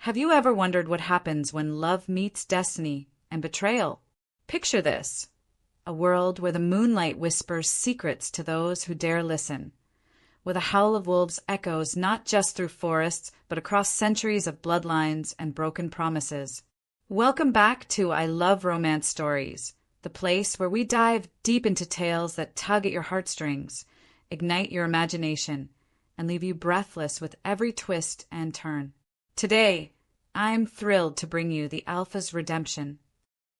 Have you ever wondered what happens when love meets destiny and betrayal? Picture this: a world where the moonlight whispers secrets to those who dare listen, where the howl of wolves echoes not just through forests, but across centuries of bloodlines and broken promises. Welcome back to I Love Romance Stories, the place where we dive deep into tales that tug at your heartstrings, ignite your imagination, and leave you breathless with every twist and turn. Today, I'm thrilled to bring you The Alpha's Redemption.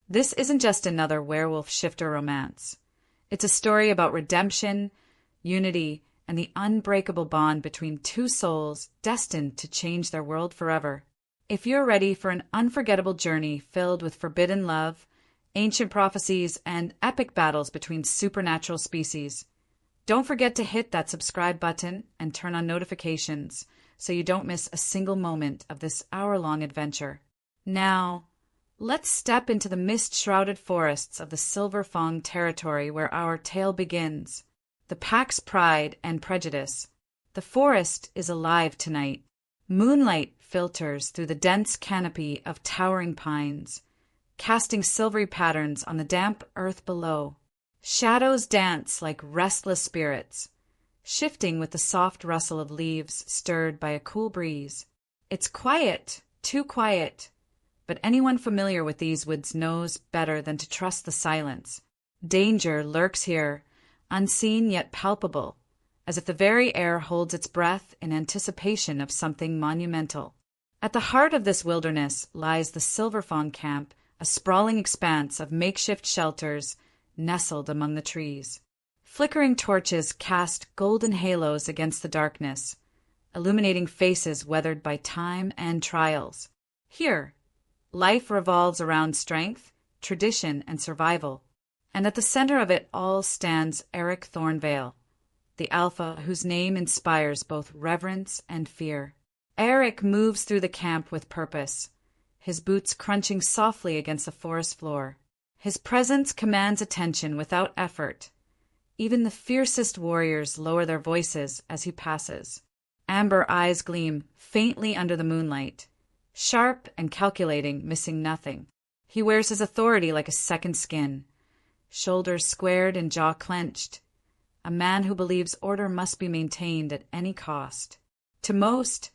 This isn't just another werewolf shifter romance. It's a story about redemption, unity, and the unbreakable bond between two souls destined to change their world forever. If you're ready for an unforgettable journey filled with forbidden love, ancient prophecies, and epic battles between supernatural species, don't forget to hit that subscribe button and turn on notifications so you don't miss a single moment of this hour-long adventure. Now, let's step into the mist-shrouded forests of the Silver Fang territory where our tale begins. The pack's pride and prejudice. The forest is alive tonight. Moonlight filters through the dense canopy of towering pines, casting silvery patterns on the damp earth below. Shadows dance like restless spirits, shifting with the soft rustle of leaves stirred by a cool breeze. It's quiet, too quiet, but anyone familiar with these woods knows better than to trust the silence. Danger lurks here, unseen yet palpable, as if the very air holds its breath in anticipation of something monumental. At the heart of this wilderness lies the Silver Fang camp, a sprawling expanse of makeshift shelters nestled among the trees. Flickering torches cast golden halos against the darkness, illuminating faces weathered by time and trials. Here, life revolves around strength, tradition, and survival. And at the center of it all stands Eryk Thornveil, the Alpha whose name inspires both reverence and fear. Eryk moves through the camp with purpose, his boots crunching softly against the forest floor. His presence commands attention without effort. Even the fiercest warriors lower their voices as he passes. Amber eyes gleam faintly under the moonlight, sharp and calculating, missing nothing. He wears his authority like a second skin, shoulders squared and jaw clenched, a man who believes order must be maintained at any cost. To most,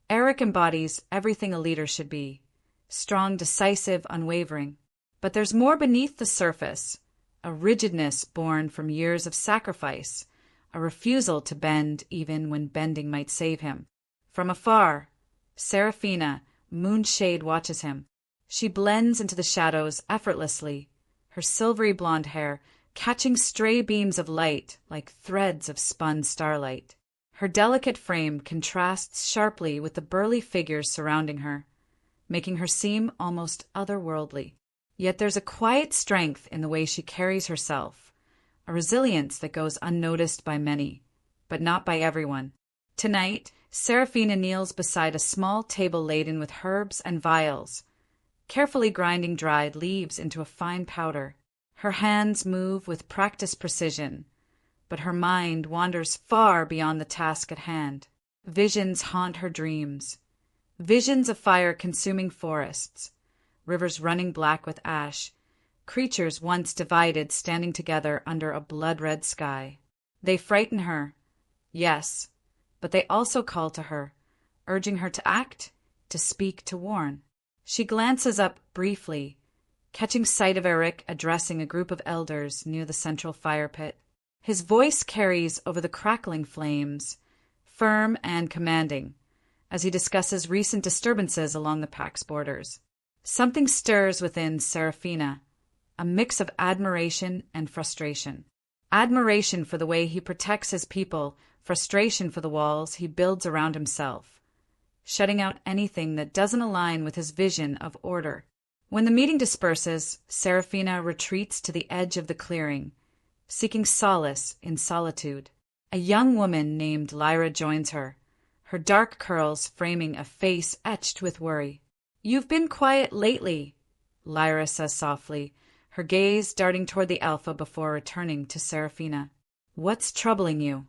Eryk embodies everything a leader should be: strong, decisive, unwavering. But there's more beneath the surface, a rigidness born from years of sacrifice, a refusal to bend even when bending might save him. From afar, Seraphina Moonshade watches him. She blends into the shadows effortlessly, her silvery blonde hair catching stray beams of light like threads of spun starlight. Her delicate frame contrasts sharply with the burly figures surrounding her, making her seem almost otherworldly. Yet there's a quiet strength in the way she carries herself, a resilience that goes unnoticed by many, but not by everyone. Tonight, Seraphina kneels beside a small table laden with herbs and vials, carefully grinding dried leaves into a fine powder. Her hands move with practiced precision, but her mind wanders far beyond the task at hand. Visions haunt her dreams, visions of fire-consuming forests, rivers running black with ash, creatures once divided standing together under a blood-red sky. They frighten her, yes, but they also call to her, urging her to act, to speak, to warn. She glances up briefly, catching sight of Eryk addressing a group of elders near the central fire pit. His voice carries over the crackling flames, firm and commanding, as he discusses recent disturbances along the pack's borders. Something stirs within Seraphina, a mix of admiration and frustration. Admiration for the way he protects his people, frustration for the walls he builds around himself, shutting out anything that doesn't align with his vision of order. When the meeting disperses, Seraphina retreats to the edge of the clearing, seeking solace in solitude. A young woman named Lyra joins her, her dark curls framing a face etched with worry. "You've been quiet lately," Lyra says softly, her gaze darting toward the Alpha before returning to Seraphina. "What's troubling you?"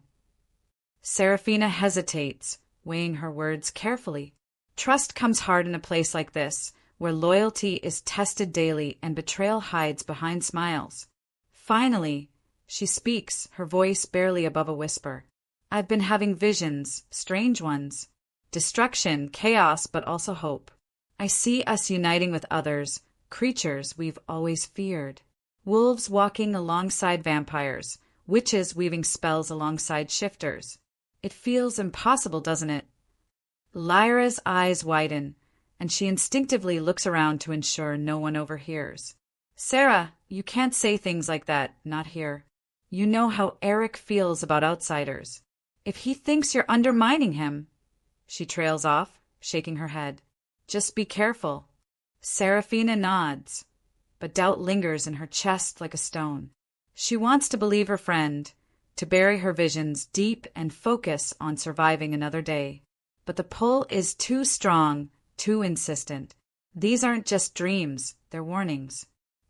Seraphina hesitates, weighing her words carefully. Trust comes hard in a place like this, where loyalty is tested daily and betrayal hides behind smiles. Finally, she speaks, her voice barely above a whisper. I've been having visions, strange ones. Destruction, chaos, but also hope. I see us uniting with others, creatures we've always feared. Wolves walking alongside vampires, witches weaving spells alongside shifters. It feels impossible, doesn't it? Lyra's eyes widen, and she instinctively looks around to ensure no one overhears. Sarah, you can't say things like that, not here. You know how Eryk feels about outsiders. If he thinks you're undermining him... She trails off, shaking her head. Just be careful. Seraphina nods, but doubt lingers in her chest like a stone. She wants to believe her friend, to bury her visions deep and focus on surviving another day. But the pull is too strong, too insistent. These aren't just dreams, they're warnings.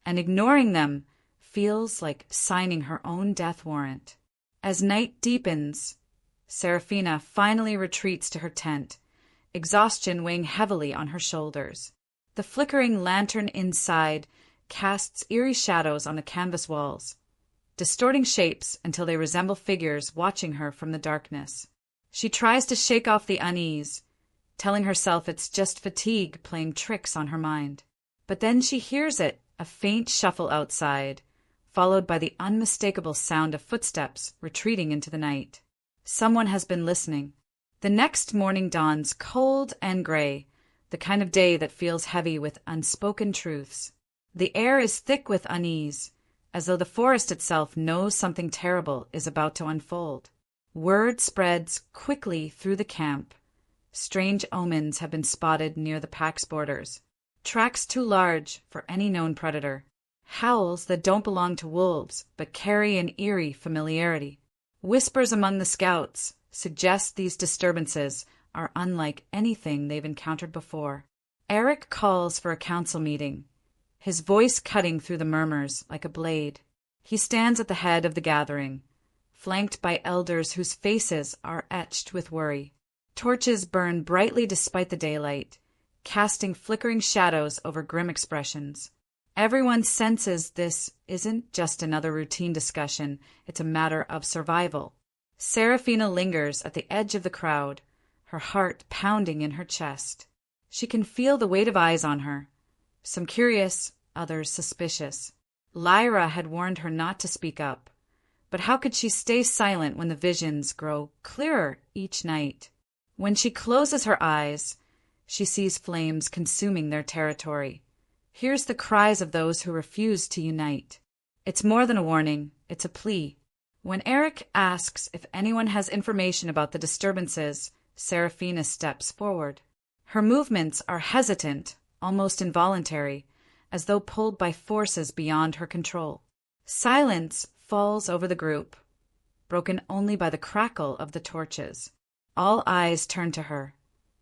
And ignoring them feels like signing her own death warrant. As night deepens, Seraphina finally retreats to her tent, exhaustion weighing heavily on her shoulders. The flickering lantern inside casts eerie shadows on the canvas walls, distorting shapes until they resemble figures watching her from the darkness. She tries to shake off the unease, telling herself it's just fatigue playing tricks on her mind. But then she hears it, a faint shuffle outside, followed by the unmistakable sound of footsteps retreating into the night. Someone has been listening. The next morning dawns cold and gray, the kind of day that feels heavy with unspoken truths. The air is thick with unease, as though the forest itself knows something terrible is about to unfold. Word spreads quickly through the camp. Strange omens have been spotted near the pack's borders. Tracks too large for any known predator. Howls that don't belong to wolves, but carry an eerie familiarity. Whispers among the scouts suggest these disturbances are unlike anything they've encountered before. Eryk calls for a council meeting, his voice cutting through the murmurs like a blade. He stands at the head of the gathering, flanked by elders whose faces are etched with worry. Torches burn brightly despite the daylight, casting flickering shadows over grim expressions. Everyone senses this isn't just another routine discussion, it's a matter of survival. Seraphina lingers at the edge of the crowd, her heart pounding in her chest. She can feel the weight of eyes on her, some curious, others suspicious. Lyra had warned her not to speak up, but how could she stay silent when the visions grow clearer each night? When she closes her eyes, she sees flames consuming their territory. Hears the cries of those who refuse to unite. It's more than a warning, it's a plea. When Eryk asks if anyone has information about the disturbances, Seraphina steps forward. Her movements are hesitant, almost involuntary, as though pulled by forces beyond her control. Silence falls over the group, broken only by the crackle of the torches. All eyes turn to her,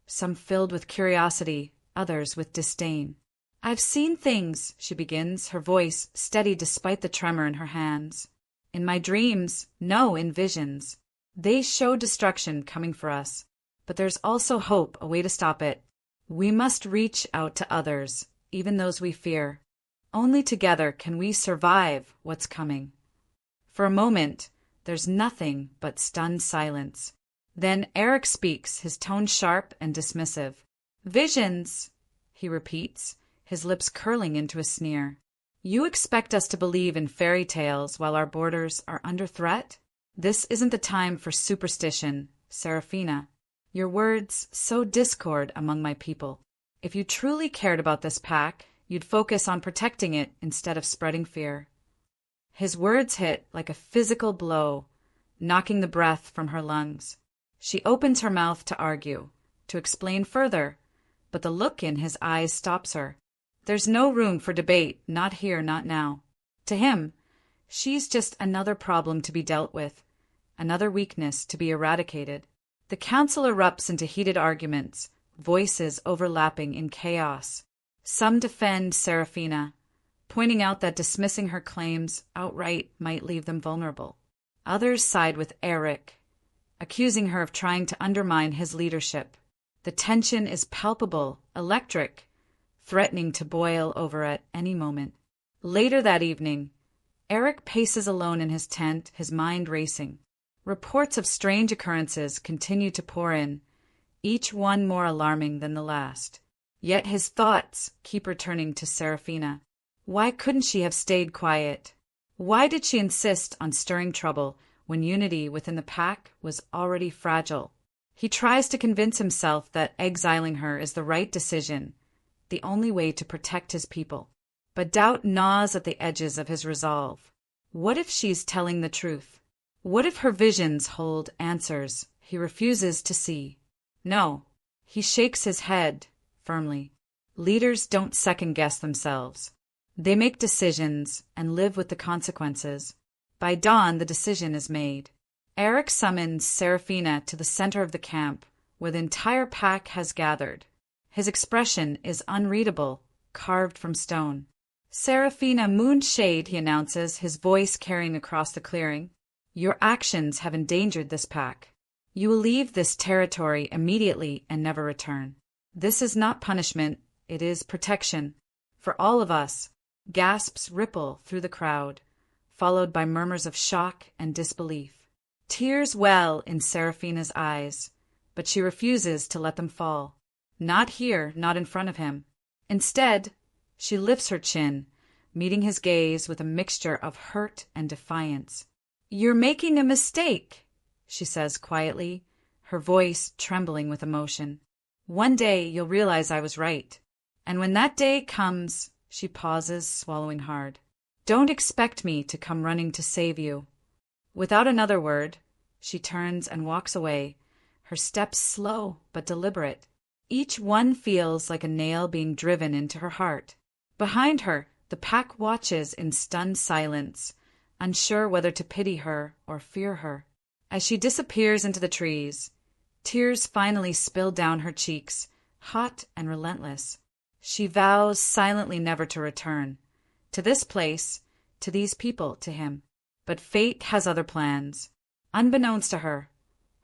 some filled with curiosity, others with disdain. I've seen things, she begins, her voice steady despite the tremor in her hands. In my dreams, no, in visions. They show destruction coming for us, but there's also hope, a way to stop it. We must reach out to others, even those we fear. Only together can we survive what's coming. For a moment, there's nothing but stunned silence. Then Eryk speaks, his tone sharp and dismissive. Visions, he repeats, his lips curling into a sneer. You expect us to believe in fairy tales while our borders are under threat? This isn't the time for superstition, Seraphina. Your words sow discord among my people. If you truly cared about this pack, you'd focus on protecting it instead of spreading fear. His words hit like a physical blow, knocking the breath from her lungs. She opens her mouth to argue, to explain further, but the look in his eyes stops her. There's no room for debate, not here, not now. To him, she's just another problem to be dealt with, another weakness to be eradicated. The council erupts into heated arguments, voices overlapping in chaos. Some defend Seraphina, pointing out that dismissing her claims outright might leave them vulnerable. Others side with Eryk, accusing her of trying to undermine his leadership. The tension is palpable, electric, threatening to boil over at any moment. Later that evening, Eryk paces alone in his tent, his mind racing. Reports of strange occurrences continue to pour in, each one more alarming than the last. Yet his thoughts keep returning to Seraphina. Why couldn't she have stayed quiet? Why did she insist on stirring trouble when unity within the pack was already fragile? He tries to convince himself that exiling her is the right decision, the only way to protect his people. But doubt gnaws at the edges of his resolve. What if she's telling the truth? What if her visions hold answers he refuses to see? No, he shakes his head firmly. Leaders don't second-guess themselves. They make decisions and live with the consequences. By dawn, the decision is made. Eryk summons Seraphina to the center of the camp, where the entire pack has gathered. His expression is unreadable, carved from stone. "Seraphina Moonshade," he announces, his voice carrying across the clearing. "Your actions have endangered this pack. You will leave this territory immediately and never return. This is not punishment, it is protection. For all of us." Gasps ripple through the crowd, followed by murmurs of shock and disbelief. Tears well in Seraphina's eyes, but she refuses to let them fall. Not here, not in front of him. Instead, she lifts her chin, meeting his gaze with a mixture of hurt and defiance. "You're making a mistake," she says quietly, her voice trembling with emotion. "One day you'll realize I was right. And when that day comes," she pauses, swallowing hard, "don't expect me to come running to save you." Without another word, she turns and walks away, her steps slow but deliberate. Each one feels like a nail being driven into her heart. Behind her, the pack watches in stunned silence, unsure whether to pity her or fear her. As she disappears into the trees, tears finally spill down her cheeks, hot and relentless. She vows silently never to return, to this place, to these people, to him. But fate has other plans. Unbeknownst to her,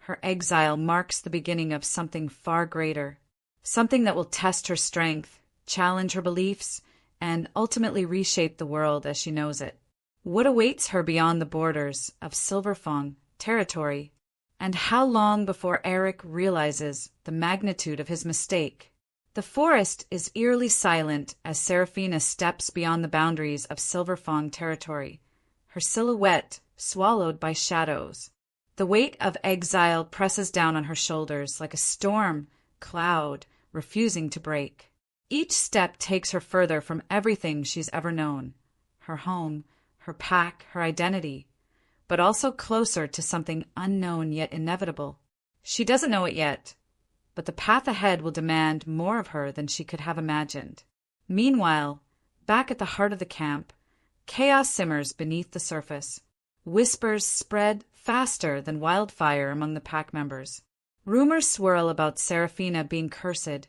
her exile marks the beginning of something far greater, something that will test her strength, challenge her beliefs, and ultimately reshape the world as she knows it. What awaits her beyond the borders of Silverfang territory? And how long before Eryk realizes the magnitude of his mistake? The forest is eerily silent as Seraphina steps beyond the boundaries of Silverfang territory, her silhouette swallowed by shadows. The weight of exile presses down on her shoulders like a storm cloud refusing to break. Each step takes her further from everything she's ever known, her home, her pack, her identity, but also closer to something unknown yet inevitable. She doesn't know it yet, but the path ahead will demand more of her than she could have imagined. Meanwhile, back at the heart of the camp, chaos simmers beneath the surface. Whispers spread faster than wildfire among the pack members. Rumors swirl about Seraphina being cursed,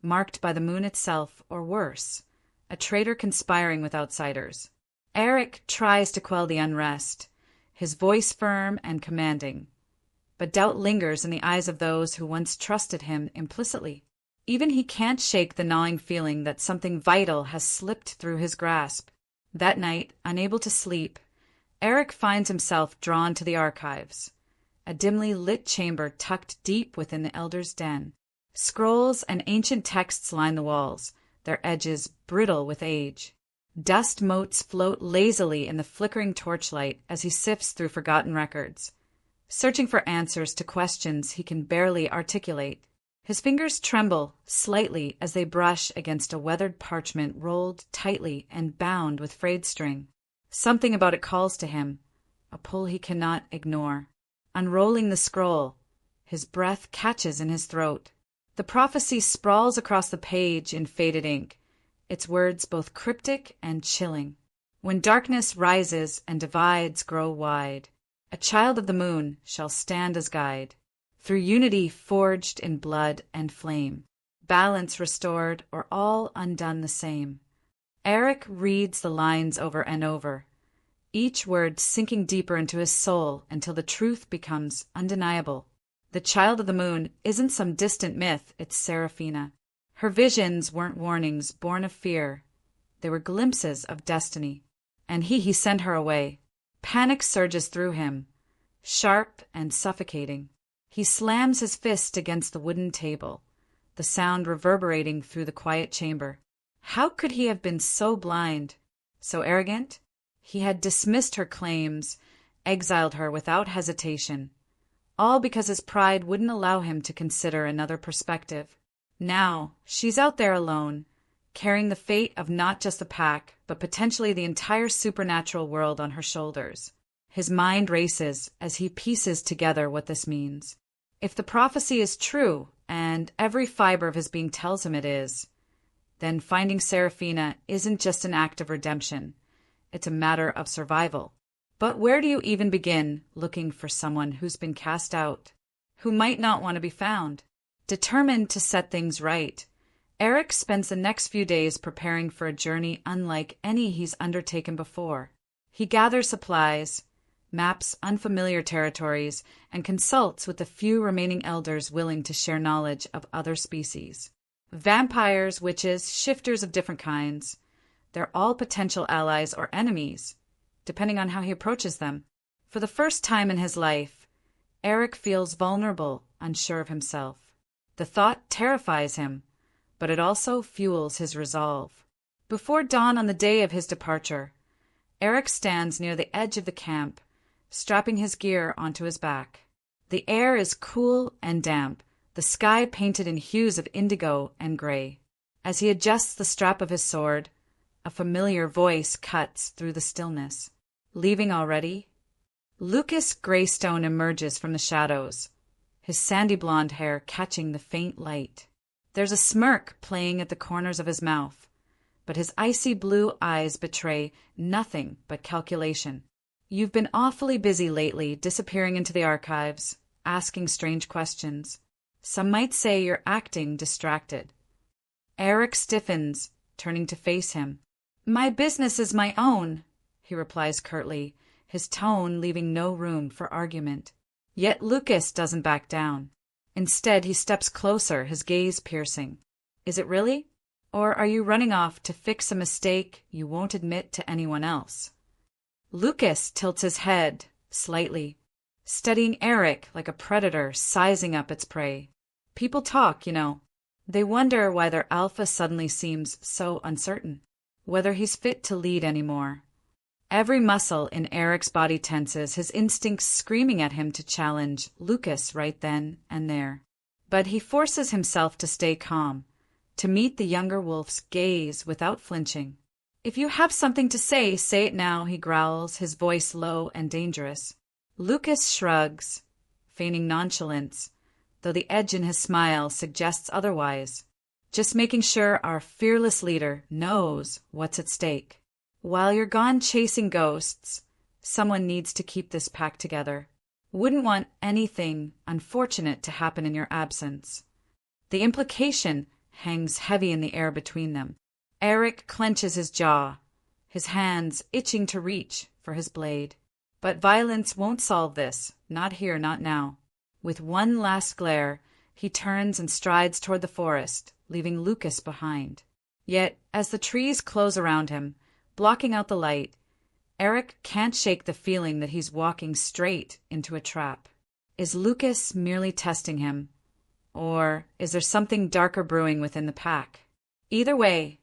marked by the moon itself, or worse, a traitor conspiring with outsiders. Eryk tries to quell the unrest, his voice firm and commanding. But doubt lingers in the eyes of those who once trusted him implicitly. Even he can't shake the gnawing feeling that something vital has slipped through his grasp. That night, unable to sleep, Eryk finds himself drawn to the archives, a dimly lit chamber tucked deep within the Elder's den. Scrolls and ancient texts line the walls, their edges brittle with age. Dust motes float lazily in the flickering torchlight as he sifts through forgotten records, searching for answers to questions he can barely articulate. His fingers tremble slightly as they brush against a weathered parchment rolled tightly and bound with frayed string. Something about it calls to him, a pull he cannot ignore. Unrolling the scroll, his breath catches in his throat. The prophecy sprawls across the page in faded ink, its words both cryptic and chilling. When darkness rises and divides grow wide, a child of the moon shall stand as guide, through unity forged in blood and flame, balance restored or all undone the same. Eryk reads the lines over and over, each word sinking deeper into his soul until the truth becomes undeniable. The child of the moon isn't some distant myth, it's Seraphina. Her visions weren't warnings born of fear. They were glimpses of destiny. And he sent her away. Panic surges through him, sharp and suffocating. He slams his fist against the wooden table, the sound reverberating through the quiet chamber. How could he have been so blind, so arrogant? He had dismissed her claims, exiled her without hesitation, all because his pride wouldn't allow him to consider another perspective. Now, she's out there alone, carrying the fate of not just the pack, but potentially the entire supernatural world on her shoulders. His mind races as he pieces together what this means. If the prophecy is true, and every fiber of his being tells him it is, then finding Seraphina isn't just an act of redemption. It's a matter of survival. But where do you even begin looking for someone who's been cast out, who might not want to be found? Determined to set things right, Eryk spends the next few days preparing for a journey unlike any he's undertaken before. He gathers supplies, maps unfamiliar territories, and consults with the few remaining elders willing to share knowledge of other species. Vampires, witches, shifters of different kinds. They're all potential allies or enemies, depending on how he approaches them. For the first time in his life, Eryk feels vulnerable, unsure of himself. The thought terrifies him, but it also fuels his resolve. Before dawn on the day of his departure, Eryk stands near the edge of the camp, strapping his gear onto his back. The air is cool and damp, the sky painted in hues of indigo and gray. As he adjusts the strap of his sword, a familiar voice cuts through the stillness. "Leaving already?" Lucas Greystone emerges from the shadows, his sandy blonde hair catching the faint light. There's a smirk playing at the corners of his mouth, but his icy blue eyes betray nothing but calculation. "You've been awfully busy lately, disappearing into the archives, asking strange questions. Some might say you're acting distracted." Eryk stiffens, turning to face him. "My business is my own," he replies curtly, his tone leaving no room for argument. Yet Lucas doesn't back down. Instead, he steps closer, his gaze piercing. "Is it really? Or are you running off to fix a mistake you won't admit to anyone else?" Lucas tilts his head slightly, studying Eryk like a predator sizing up its prey. People talk, you know. They wonder why their alpha suddenly seems so uncertain, whether he's fit to lead anymore. Every muscle in Eryk's body tenses, his instincts screaming at him to challenge Lucas right then and there. But he forces himself to stay calm, to meet the younger wolf's gaze without flinching. "If you have something to say it now," he growls, his voice low and dangerous. Lucas shrugs, feigning nonchalance, though the edge in his smile suggests otherwise. "Just making sure our fearless leader knows what's at stake. While you're gone chasing ghosts, someone needs to keep this pack together. Wouldn't want anything unfortunate to happen in your absence." The implication hangs heavy in the air between them. Eryk clenches his jaw, his hands itching to reach for his blade. But violence won't solve this, not here, not now. With one last glare, he turns and strides toward the forest, leaving Lucas behind. Yet, as the trees close around him, blocking out the light, Eryk can't shake the feeling that he's walking straight into a trap. Is Lucas merely testing him? Or is there something darker brewing within the pack? Either way,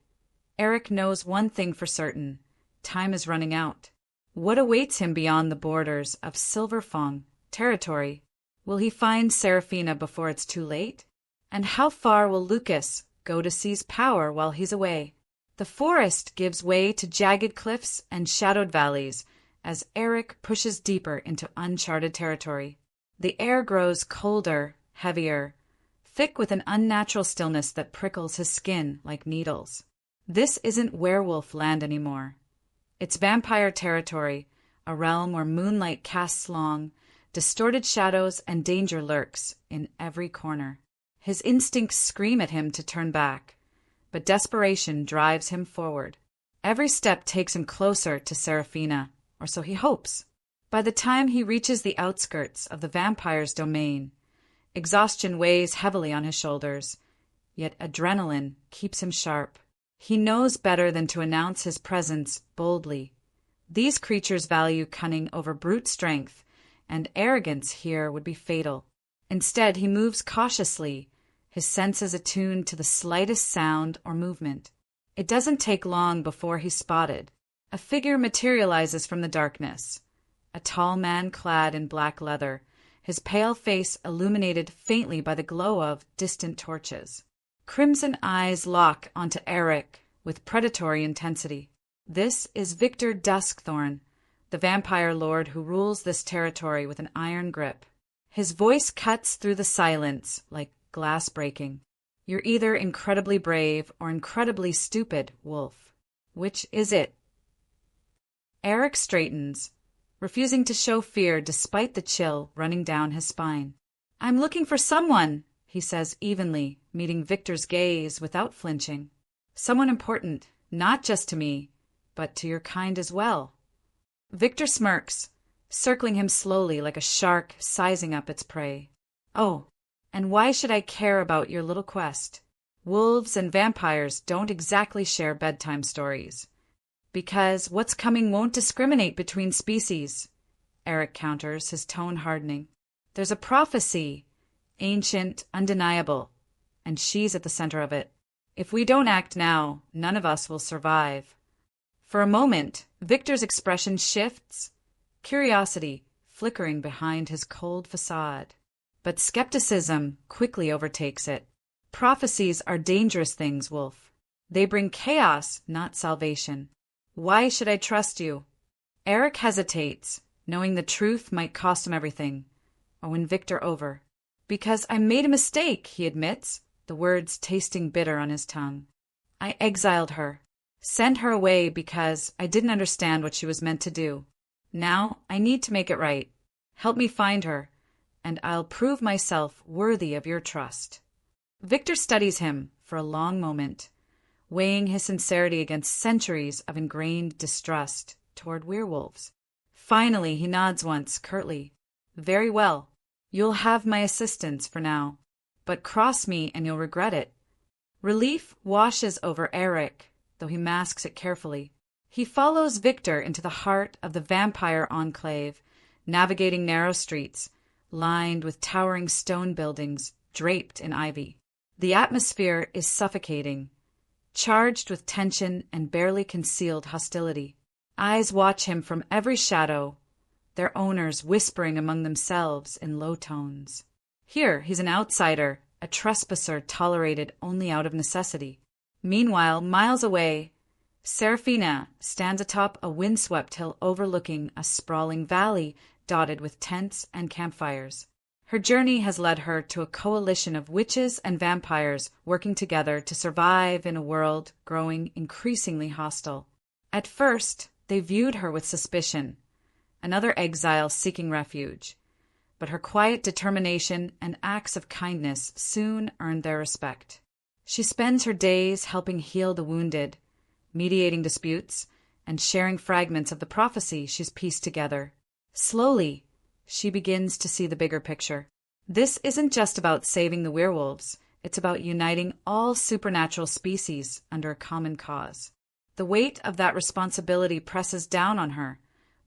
Eryk knows one thing for certain. Time is running out. What awaits him beyond the borders of Silverfang territory? Will he find Seraphina before it's too late? And how far will Lucas go to seize power while he's away? The forest gives way to jagged cliffs and shadowed valleys as Eryk pushes deeper into uncharted territory. The air grows colder, heavier, thick with an unnatural stillness that prickles his skin like needles. This isn't werewolf land anymore. It's vampire territory, a realm where moonlight casts long, distorted shadows and danger lurks in every corner. His instincts scream at him to turn back, but desperation drives him forward. Every step takes him closer to Seraphina, or so he hopes. By the time he reaches the outskirts of the vampire's domain, Exhaustion weighs heavily on his shoulders, yet adrenaline keeps him sharp. He knows better than to announce his presence boldly. These creatures value cunning over brute strength, and arrogance here would be fatal. Instead, he moves cautiously, his senses attuned to the slightest sound or movement. It doesn't take long before he's spotted. A figure materializes from the darkness. A tall man clad in black leather, his pale face illuminated faintly by the glow of distant torches. Crimson eyes lock onto Eryk with predatory intensity. This is Victor Duskthorn, the vampire lord who rules this territory with an iron grip. His voice cuts through the silence like glass breaking. You're either incredibly brave or incredibly stupid, Wolf. Which is it? Eryk straightens, refusing to show fear despite the chill running down his spine. I'm looking for someone, he says evenly, meeting Victor's gaze without flinching. Someone important, not just to me, but to your kind as well. Victor smirks, circling him slowly like a shark sizing up its prey. Oh, and why should I care about your little quest? Wolves and vampires don't exactly share bedtime stories. Because what's coming won't discriminate between species, Eryk counters, his tone hardening. There's a prophecy, ancient, undeniable, and she's at the center of it. If we don't act now, none of us will survive. For a moment, Victor's expression shifts, curiosity flickering behind his cold facade. But skepticism quickly overtakes it. Prophecies are dangerous things, Wolf. They bring chaos, not salvation. Why should I trust you? Eryk hesitates, knowing the truth might cost him everything, or win Victor over. Because I made a mistake, he admits, the words tasting bitter on his tongue. I exiled her, sent her away because I didn't understand what she was meant to do. Now I need to make it right. Help me find her, and I'll prove myself worthy of your trust. Victor studies him for a long moment, weighing his sincerity against centuries of ingrained distrust toward werewolves. Finally, he nods once, curtly. Very well. You'll have my assistance for now, but cross me and you'll regret it. Relief washes over Eryk, though he masks it carefully. He follows Victor into the heart of the vampire enclave, navigating narrow streets, lined with towering stone buildings draped in ivy. The atmosphere is suffocating, charged with tension and barely concealed hostility. Eyes watch him from every shadow, their owners whispering among themselves in low tones. Here he's an outsider, a trespasser tolerated only out of necessity. Meanwhile, miles away, Seraphina stands atop a windswept hill overlooking a sprawling valley dotted with tents and campfires. Her journey has led her to a coalition of witches and vampires working together to survive in a world growing increasingly hostile. At first, they viewed her with suspicion, another exile seeking refuge, but her quiet determination and acts of kindness soon earned their respect. She spends her days helping heal the wounded, mediating disputes, and sharing fragments of the prophecy she's pieced together. Slowly, she begins to see the bigger picture. This isn't just about saving the werewolves, it's about uniting all supernatural species under a common cause. The weight of that responsibility presses down on her,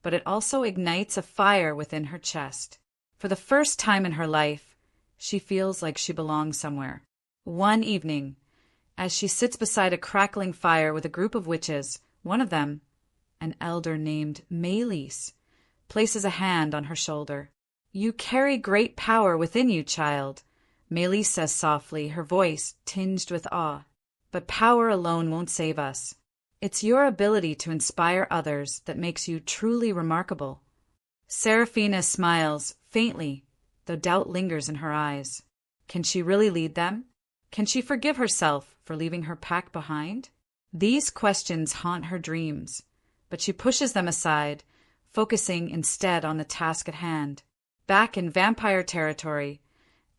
but it also ignites a fire within her chest. For the first time in her life, she feels like she belongs somewhere. One evening, as she sits beside a crackling fire with a group of witches, one of them, an elder named Melis, places a hand on her shoulder. You carry great power within you, child, Melis says softly, her voice tinged with awe. But power alone won't save us. It's your ability to inspire others that makes you truly remarkable. Seraphina smiles, faintly, though doubt lingers in her eyes. Can she really lead them? Can she forgive herself for leaving her pack behind? These questions haunt her dreams, but she pushes them aside, focusing instead on the task at hand. Back in vampire territory,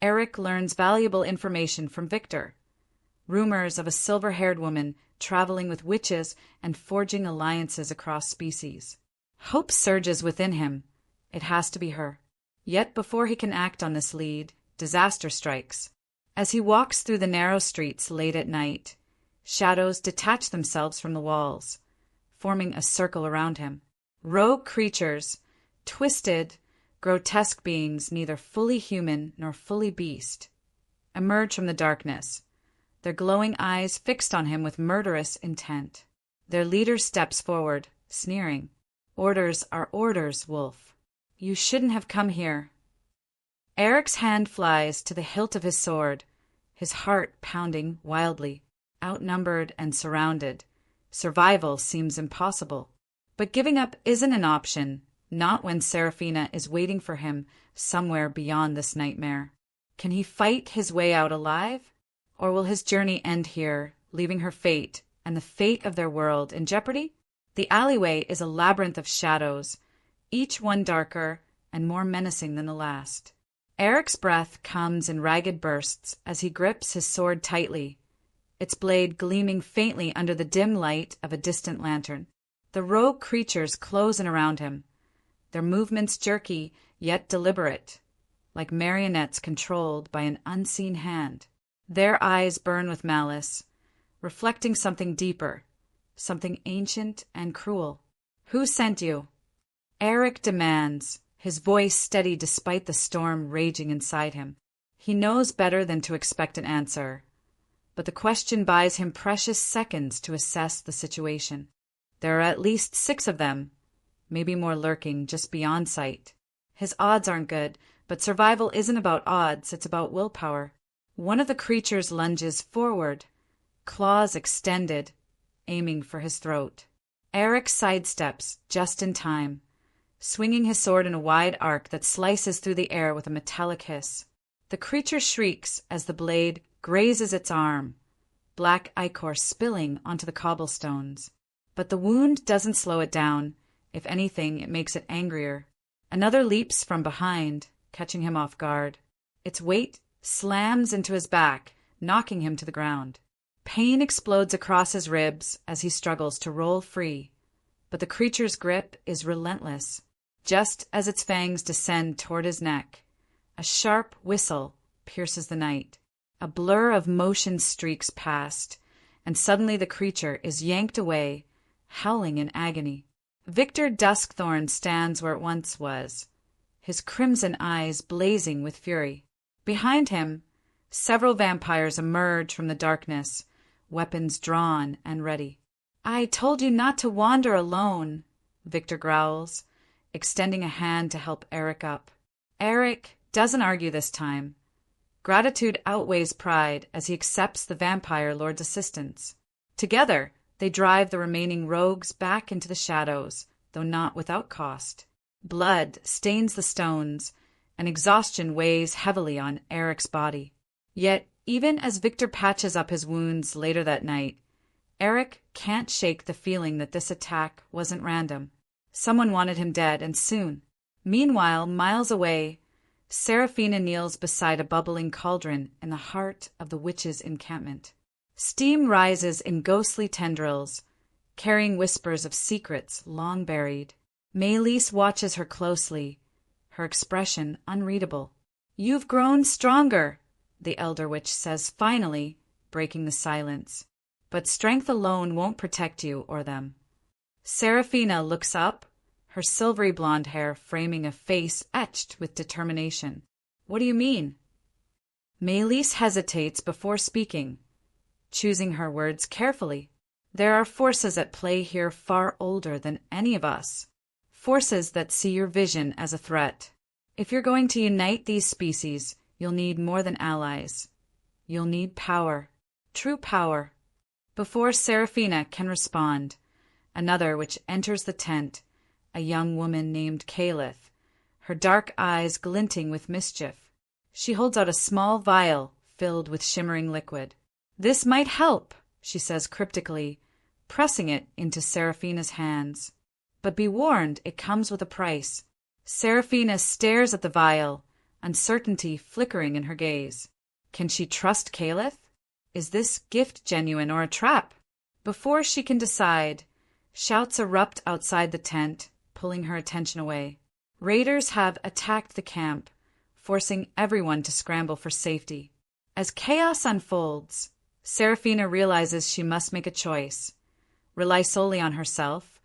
Eryk learns valuable information from Victor. Rumors of a silver-haired woman traveling with witches and forging alliances across species. Hope surges within him. It has to be her. Yet before he can act on this lead, disaster strikes. As he walks through the narrow streets late at night, shadows detach themselves from the walls, forming a circle around him. Rogue creatures, twisted, grotesque beings neither fully human nor fully beast, emerge from the darkness, their glowing eyes fixed on him with murderous intent. Their leader steps forward, sneering. "Orders are orders, Wolf. You shouldn't have come here." Eryk's hand flies to the hilt of his sword, his heart pounding wildly. Outnumbered and surrounded, survival seems impossible. But giving up isn't an option, not when Seraphina is waiting for him somewhere beyond this nightmare. Can he fight his way out alive? Or will his journey end here, leaving her fate and the fate of their world in jeopardy? The alleyway is a labyrinth of shadows, each one darker and more menacing than the last. Eryk's breath comes in ragged bursts as he grips his sword tightly, its blade gleaming faintly under the dim light of a distant lantern. The rogue creatures close in around him, their movements jerky yet deliberate, like marionettes controlled by an unseen hand. Their eyes burn with malice, reflecting something deeper, something ancient and cruel. "Who sent you?" Eryk demands, his voice steady despite the storm raging inside him. He knows better than to expect an answer, but the question buys him precious seconds to assess the situation. There are at least 6 of them, maybe more lurking just beyond sight. His odds aren't good, but survival isn't about odds, it's about willpower. One of the creatures lunges forward, claws extended, aiming for his throat. Eryk sidesteps just in time, swinging his sword in a wide arc that slices through the air with a metallic hiss. The creature shrieks as the blade grazes its arm, black ichor spilling onto the cobblestones. But the wound doesn't slow it down. If anything, it makes it angrier. Another leaps from behind, catching him off guard. Its weight slams into his back, knocking him to the ground. Pain explodes across his ribs as he struggles to roll free, but the creature's grip is relentless. Just as its fangs descend toward his neck, a sharp whistle pierces the night. A blur of motion streaks past, and suddenly the creature is yanked away, howling in agony. Victor Duskthorn stands where it once was, his crimson eyes blazing with fury. Behind him, several vampires emerge from the darkness, weapons drawn and ready. "I told you not to wander alone," Victor growls, extending a hand to help Eryk up. Eryk doesn't argue this time. Gratitude outweighs pride as he accepts the vampire lord's assistance. Together, they drive the remaining rogues back into the shadows, though not without cost. Blood stains the stones, and exhaustion weighs heavily on Eryk's body. Yet, even as Victor patches up his wounds later that night, Eryk can't shake the feeling that this attack wasn't random. Someone wanted him dead, and soon. Meanwhile, miles away, Seraphina kneels beside a bubbling cauldron in the heart of the witch's encampment. Steam rises in ghostly tendrils, carrying whispers of secrets long buried. Melis watches her closely, her expression unreadable. "You've grown stronger," the elder witch says finally, breaking the silence. "But strength alone won't protect you or them." Seraphina looks up, her silvery blonde hair framing a face etched with determination. "What do you mean?" Melis hesitates before speaking, choosing her words carefully. "There are forces at play here far older than any of us. Forces that see your vision as a threat. If you're going to unite these species, you'll need more than allies. You'll need power. True power." Before Seraphina can respond, another witch enters the tent, a young woman named Calith, her dark eyes glinting with mischief. She holds out a small vial filled with shimmering liquid. "This might help," she says cryptically, pressing it into Seraphina's hands. "But be warned, it comes with a price." Seraphina stares at the vial, uncertainty flickering in her gaze. Can she trust Calith? Is this gift genuine or a trap? Before she can decide, shouts erupt outside the tent, pulling her attention away. Raiders have attacked the camp, forcing everyone to scramble for safety. As chaos unfolds, Seraphina realizes she must make a choice: rely solely on herself,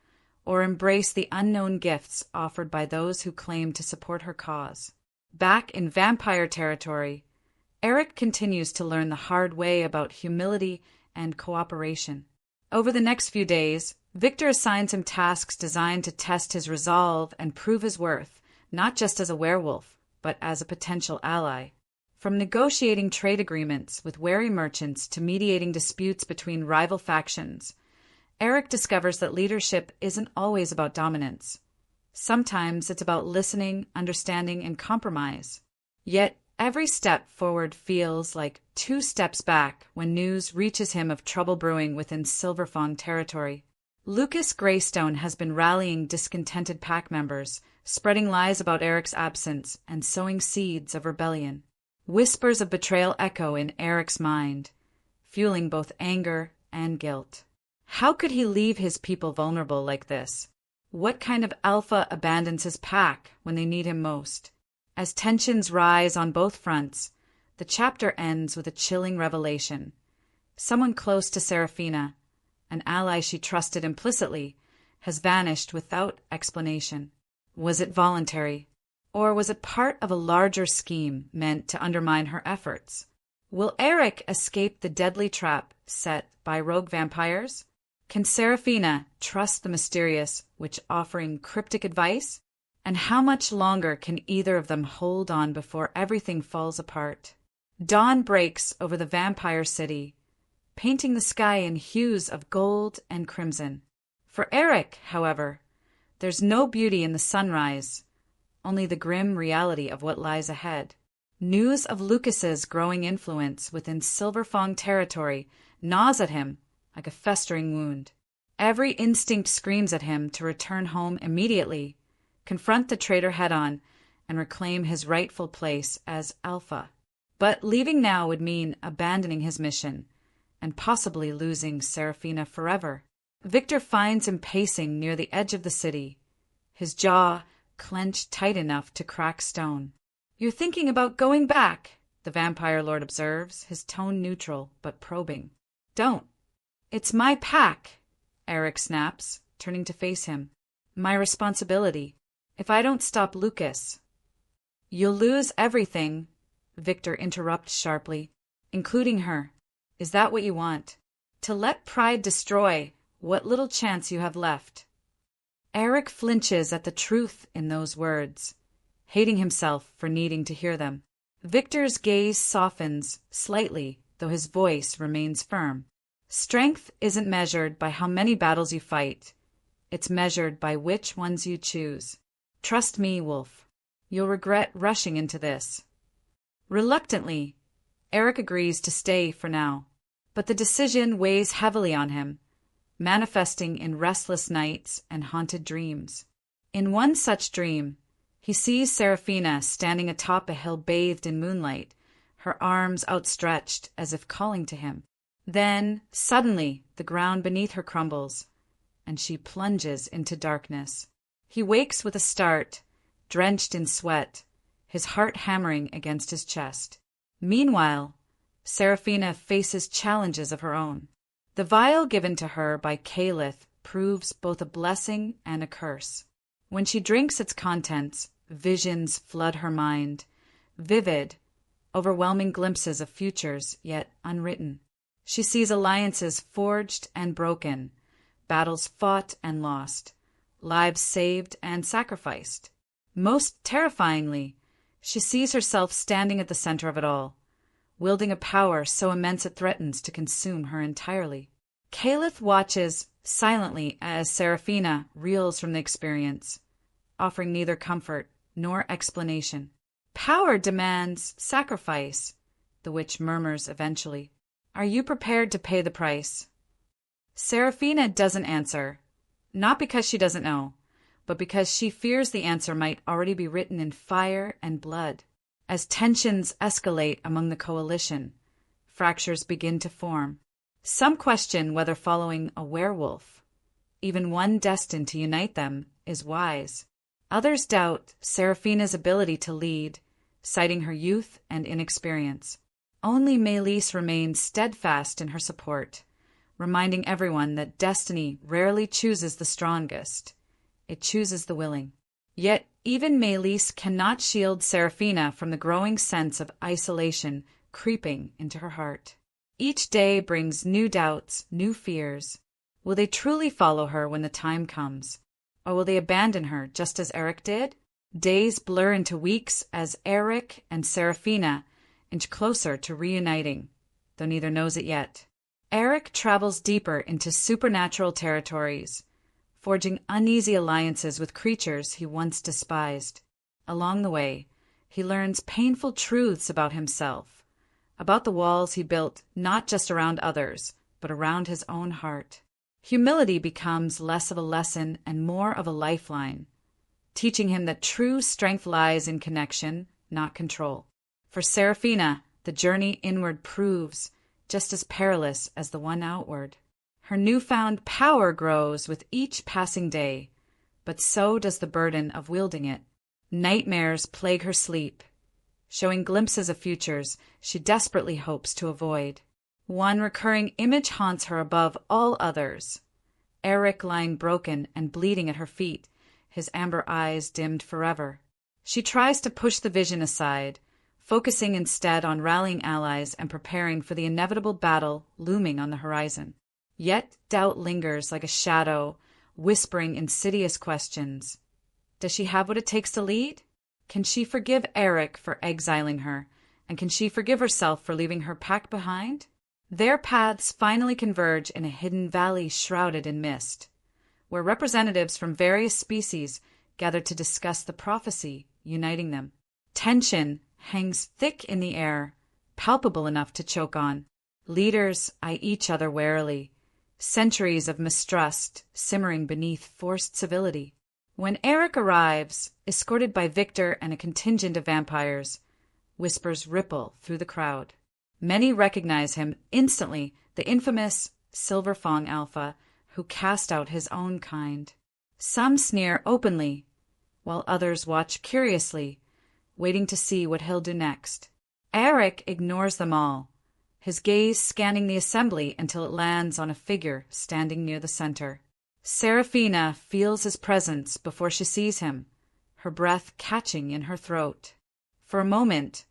or embrace the unknown gifts offered by those who claim to support her cause. Back in vampire territory, Eryk continues to learn the hard way about humility and cooperation. Over the next few days, Victor assigns him tasks designed to test his resolve and prove his worth, not just as a werewolf, but as a potential ally. From negotiating trade agreements with wary merchants to mediating disputes between rival factions, Eryk discovers that leadership isn't always about dominance. Sometimes it's about listening, understanding, and compromise. Yet, every step forward feels like 2 steps back when news reaches him of trouble brewing within Silverfang territory. Lucas Greystone has been rallying discontented pack members, spreading lies about Eryk's absence, and sowing seeds of rebellion. Whispers of betrayal echo in Eryk's mind, fueling both anger and guilt. How could he leave his people vulnerable like this? What kind of alpha abandons his pack when they need him most? As tensions rise on both fronts, the chapter ends with a chilling revelation. Someone close to Seraphina, an ally she trusted implicitly, has vanished without explanation. Was it voluntary? Or was it part of a larger scheme meant to undermine her efforts? Will Eryk escape the deadly trap set by rogue vampires? Can Seraphina trust the mysterious witch offering cryptic advice? And how much longer can either of them hold on before everything falls apart? Dawn breaks over the vampire city, painting the sky in hues of gold and crimson. For Eryk, however, there's no beauty in the sunrise, only the grim reality of what lies ahead. News of Lucas's growing influence within Silverfang territory gnaws at him like a festering wound. Every instinct screams at him to return home immediately, confront the traitor head-on, and reclaim his rightful place as Alpha. But leaving now would mean abandoning his mission, and possibly losing Seraphina forever. Victor finds him pacing near the edge of the city, his jaw clenched tight enough to crack stone. "You're thinking about going back," the vampire lord observes, his tone neutral but probing. "Don't. It's my pack," Eryk snaps, turning to face him. "My responsibility. If I don't stop Lucas—" "You'll lose everything," Victor interrupts sharply, "including her. Is that what you want? To let pride destroy what little chance you have left?" Eryk flinches at the truth in those words, hating himself for needing to hear them. Victor's gaze softens slightly, though his voice remains firm. "Strength isn't measured by how many battles you fight. It's measured by which ones you choose. Trust me, Wolf. You'll regret rushing into this." Reluctantly, Eryk agrees to stay for now, but the decision weighs heavily on him, manifesting in restless nights and haunted dreams. In one such dream, he sees Seraphina standing atop a hill bathed in moonlight, her arms outstretched as if calling to him. Then, suddenly, the ground beneath her crumbles, and she plunges into darkness. He wakes with a start, drenched in sweat, his heart hammering against his chest. Meanwhile, Seraphina faces challenges of her own. The vial given to her by Caliph proves both a blessing and a curse. When she drinks its contents, visions flood her mind, vivid, overwhelming glimpses of futures yet unwritten. She sees alliances forged and broken, battles fought and lost, lives saved and sacrificed. Most terrifyingly, she sees herself standing at the center of it all, wielding a power so immense it threatens to consume her entirely. Caliph watches silently as Seraphina reels from the experience, offering neither comfort nor explanation. "Power demands sacrifice," the witch murmurs eventually. "Are you prepared to pay the price?" Seraphina doesn't answer, not because she doesn't know, but because she fears the answer might already be written in fire and blood. As tensions escalate among the coalition, fractures begin to form. Some question whether following a werewolf, even one destined to unite them, is wise. Others doubt Seraphina's ability to lead, citing her youth and inexperience. Only Mélisse remained steadfast in her support, reminding everyone that destiny rarely chooses the strongest. It chooses the willing. Yet even Mélisse cannot shield Seraphina from the growing sense of isolation creeping into her heart. Each day brings new doubts, new fears. Will they truly follow her when the time comes? Or will they abandon her just as Eryk did? Days blur into weeks as Eryk and Seraphina inch closer to reuniting, though neither knows it yet. Eryk travels deeper into supernatural territories, forging uneasy alliances with creatures he once despised. Along the way, he learns painful truths about himself, about the walls he built not just around others, but around his own heart. Humility becomes less of a lesson and more of a lifeline, teaching him that true strength lies in connection, not control. For Seraphina, the journey inward proves just as perilous as the one outward. Her newfound power grows with each passing day, but so does the burden of wielding it. Nightmares plague her sleep, showing glimpses of futures she desperately hopes to avoid. One recurring image haunts her above all others. Eryk lying broken and bleeding at her feet, his amber eyes dimmed forever. She tries to push the vision aside, focusing instead on rallying allies and preparing for the inevitable battle looming on the horizon. Yet doubt lingers like a shadow, whispering insidious questions. Does she have what it takes to lead? Can she forgive Eryk for exiling her, and can she forgive herself for leaving her pack behind? Their paths finally converge in a hidden valley shrouded in mist, where representatives from various species gather to discuss the prophecy uniting them. Tension hangs thick in the air, palpable enough to choke on. Leaders eye each other warily, centuries of mistrust simmering beneath forced civility. When Eryk arrives, escorted by Victor and a contingent of vampires, whispers ripple through the crowd. Many recognize him instantly, the infamous Silver Fang Alpha who cast out his own kind. Some sneer openly, while others watch curiously, waiting to see what he'll do next. Eryk ignores them all, his gaze scanning the assembly until it lands on a figure standing near the center. Seraphina feels his presence before she sees him, her breath catching in her throat. For a moment,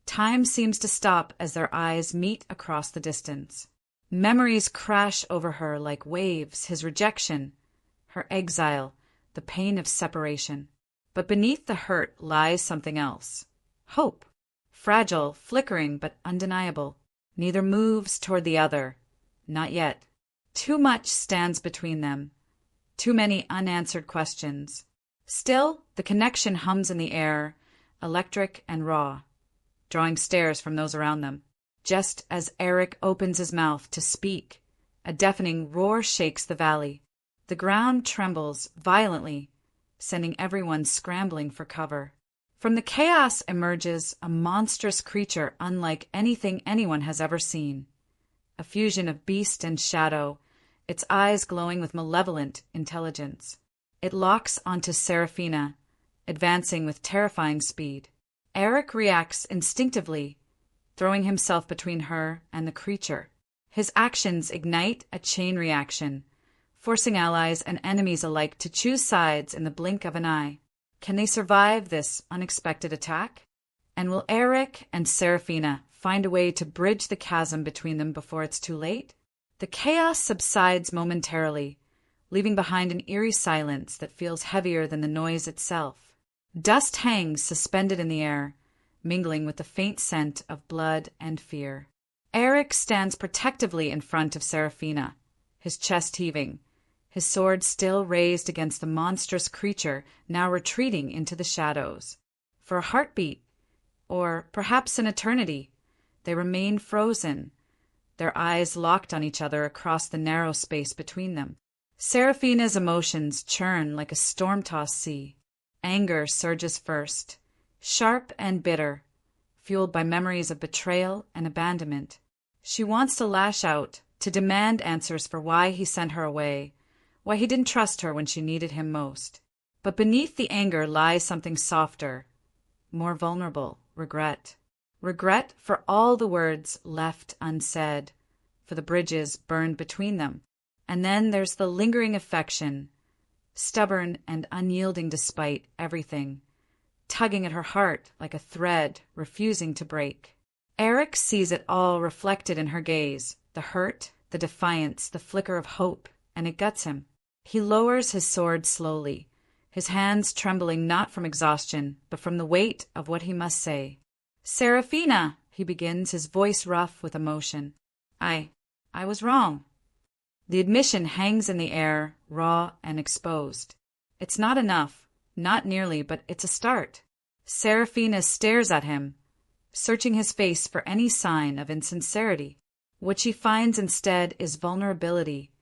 time seems to stop as their eyes meet across the distance. Memories crash over her like waves, his rejection, her exile, the pain of separation. But beneath the hurt lies something else. Hope. Fragile, flickering, but undeniable. Neither moves toward the other. Not yet. Too much stands between them. Too many unanswered questions. Still, the connection hums in the air, electric and raw, drawing stares from those around them. Just as Eryk opens his mouth to speak, a deafening roar shakes the valley. The ground trembles violently, sending everyone scrambling for cover. From the chaos emerges a monstrous creature unlike anything anyone has ever seen. A fusion of beast and shadow, its eyes glowing with malevolent intelligence. It locks onto Seraphina, advancing with terrifying speed. Eryk reacts instinctively, throwing himself between her and the creature. His actions ignite a chain reaction, forcing allies and enemies alike to choose sides in the blink of an eye. Can they survive this unexpected attack? And will Eryk and Seraphina find a way to bridge the chasm between them before it's too late? The chaos subsides momentarily, leaving behind an eerie silence that feels heavier than the noise itself. Dust hangs suspended in the air, mingling with the faint scent of blood and fear. Eryk stands protectively in front of Seraphina, his chest heaving, his sword still raised against the monstrous creature now retreating into the shadows. For a heartbeat, or perhaps an eternity, they remain frozen, their eyes locked on each other across the narrow space between them. Seraphina's emotions churn like a storm-tossed sea. Anger surges first, sharp and bitter, fueled by memories of betrayal and abandonment. She wants to lash out, to demand answers for why he sent her away, why he didn't trust her when she needed him most. But beneath the anger lies something softer, more vulnerable, regret. Regret for all the words left unsaid, for the bridges burned between them. And then there's the lingering affection, stubborn and unyielding despite everything, tugging at her heart like a thread refusing to break. Eryk sees it all reflected in her gaze, the hurt, the defiance, the flicker of hope, and it guts him. He lowers his sword slowly, his hands trembling not from exhaustion, but from the weight of what he must say. "Seraphina," he begins, his voice rough with emotion. I was wrong." The admission hangs in the air, raw and exposed. It's not enough, not nearly, but it's a start. Seraphina stares at him, searching his face for any sign of insincerity. What she finds instead is vulnerability,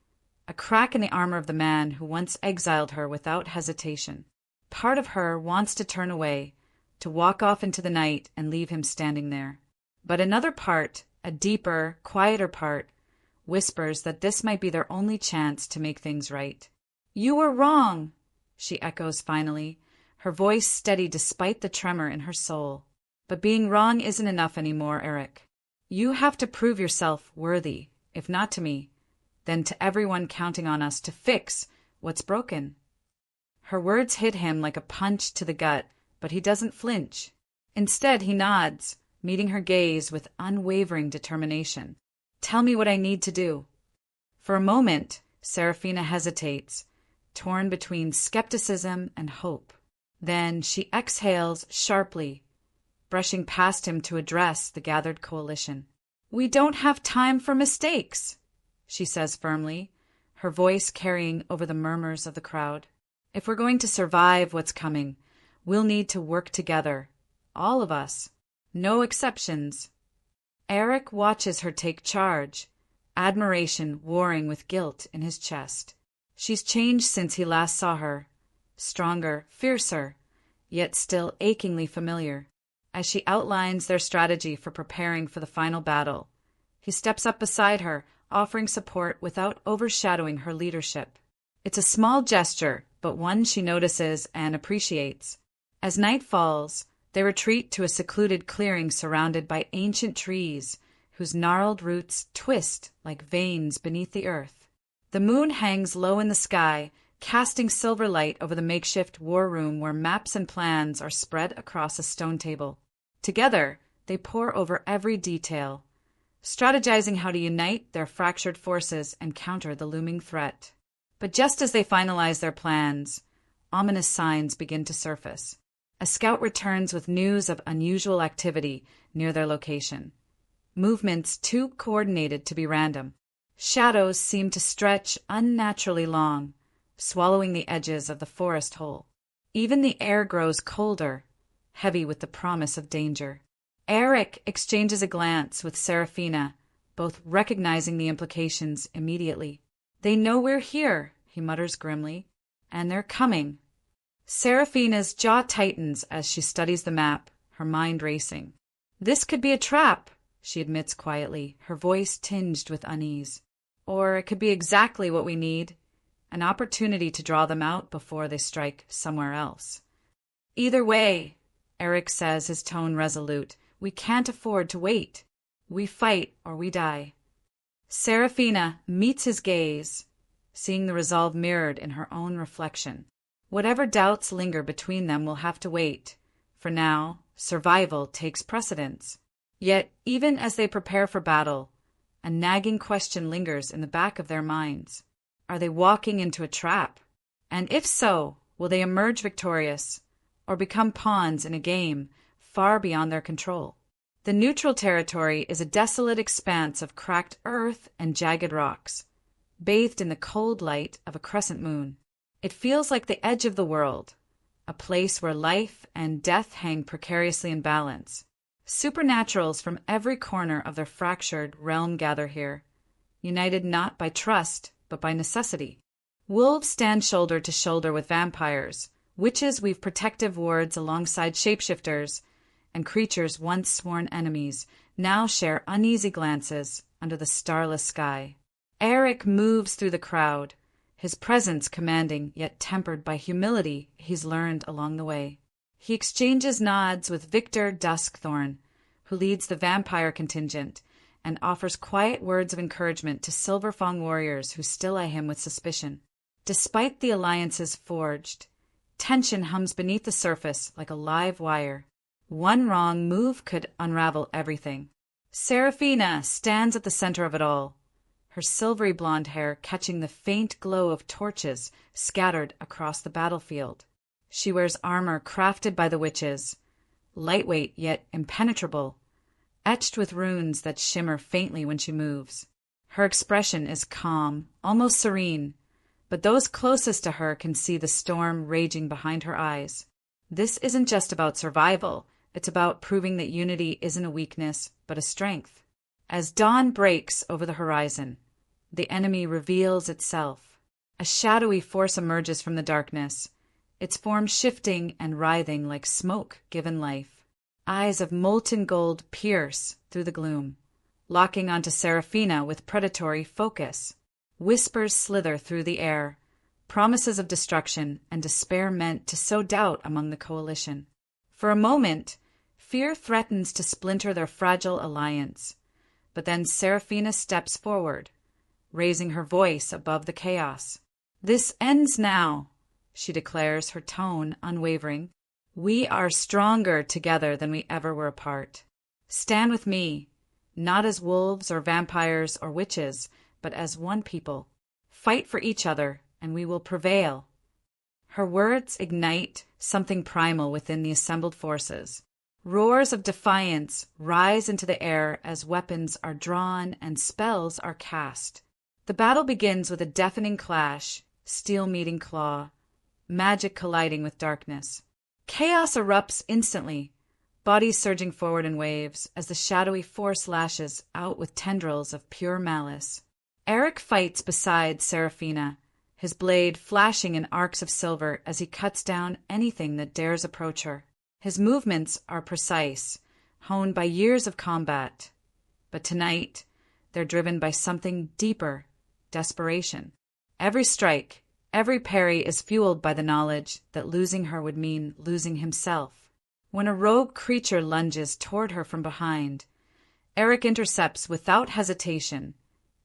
a crack in the armor of the man who once exiled her without hesitation. Part of her wants to turn away, to walk off into the night and leave him standing there. But another part, a deeper, quieter part, whispers that this might be their only chance to make things right. "You were wrong," she echoes finally, her voice steady despite the tremor in her soul. "But being wrong isn't enough anymore, Eryk. You have to prove yourself worthy, if not to me, then to everyone counting on us to fix what's broken." Her words hit him like a punch to the gut, but he doesn't flinch. Instead, he nods, meeting her gaze with unwavering determination. "Tell me what I need to do." For a moment, Seraphina hesitates, torn between skepticism and hope. Then she exhales sharply, brushing past him to address the gathered coalition. "We don't have time for mistakes," she says firmly, her voice carrying over the murmurs of the crowd. "If we're going to survive what's coming, we'll need to work together, all of us, no exceptions." Eryk watches her take charge, admiration warring with guilt in his chest. She's changed since he last saw her, stronger, fiercer, yet still achingly familiar. As she outlines their strategy for preparing for the final battle, he steps up beside her, offering support without overshadowing her leadership. It's a small gesture, but one she notices and appreciates. As night falls, they retreat to a secluded clearing surrounded by ancient trees whose gnarled roots twist like veins beneath the earth. The moon hangs low in the sky, casting silver light over the makeshift war room where maps and plans are spread across a stone table. Together, they pore over every detail, strategizing how to unite their fractured forces and counter the looming threat. But just as they finalize their plans, ominous signs begin to surface. A scout returns with news of unusual activity near their location. Movements too coordinated to be random. Shadows seem to stretch unnaturally long, swallowing the edges of the forest whole. Even the air grows colder, heavy with the promise of danger. Eryk exchanges a glance with Seraphina, both recognizing the implications immediately. "They know we're here," he mutters grimly, "and they're coming." Seraphina's jaw tightens as she studies the map, her mind racing. "This could be a trap," she admits quietly, her voice tinged with unease. "Or it could be exactly what we need, an opportunity to draw them out before they strike somewhere else." "Either way," Eryk says, his tone resolute, "we can't afford to wait. We fight or we die." Seraphina meets his gaze, seeing the resolve mirrored in her own reflection. Whatever doubts linger between them will have to wait. For now, survival takes precedence. Yet, even as they prepare for battle, a nagging question lingers in the back of their minds. Are they walking into a trap? And if so, will they emerge victorious, or become pawns in a game far beyond their control? The neutral territory is a desolate expanse of cracked earth and jagged rocks, bathed in the cold light of a crescent moon. It feels like the edge of the world, a place where life and death hang precariously in balance. Supernaturals from every corner of their fractured realm gather here, united not by trust, but by necessity. Wolves stand shoulder to shoulder with vampires, witches weave protective wards alongside shapeshifters, and creatures once sworn enemies now share uneasy glances under the starless sky. Eryk moves through the crowd, his presence commanding yet tempered by humility he's learned along the way. He exchanges nods with Victor Duskthorn, who leads the vampire contingent, and offers quiet words of encouragement to Silverfang warriors who still eye him with suspicion. Despite the alliances forged, tension hums beneath the surface like a live wire. One wrong move could unravel everything. Seraphina stands at the center of it all, her silvery blonde hair catching the faint glow of torches scattered across the battlefield. She wears armor crafted by the witches, lightweight yet impenetrable, etched with runes that shimmer faintly when she moves. Her expression is calm, almost serene, but those closest to her can see the storm raging behind her eyes. This isn't just about survival, it's about proving that unity isn't a weakness, but a strength. As dawn breaks over the horizon, the enemy reveals itself. A shadowy force emerges from the darkness, its form shifting and writhing like smoke given life. Eyes of molten gold pierce through the gloom, locking onto Seraphina with predatory focus. Whispers slither through the air, promises of destruction and despair meant to sow doubt among the coalition. For a moment, fear threatens to splinter their fragile alliance, but then Seraphina steps forward, raising her voice above the chaos. "This ends now," she declares, her tone unwavering. "We are stronger together than we ever were apart. Stand with me, not as wolves or vampires or witches, but as one people. Fight for each other, and we will prevail." Her words ignite something primal within the assembled forces. Roars of defiance rise into the air as weapons are drawn and spells are cast. The battle begins with a deafening clash, steel meeting claw, magic colliding with darkness. Chaos erupts instantly, bodies surging forward in waves as the shadowy force lashes out with tendrils of pure malice. Eryk fights beside Seraphina, his blade flashing in arcs of silver as he cuts down anything that dares approach her. His movements are precise, honed by years of combat. But tonight, they're driven by something deeper, desperation. Every strike, every parry is fueled by the knowledge that losing her would mean losing himself. When a rogue creature lunges toward her from behind, Eryk intercepts without hesitation,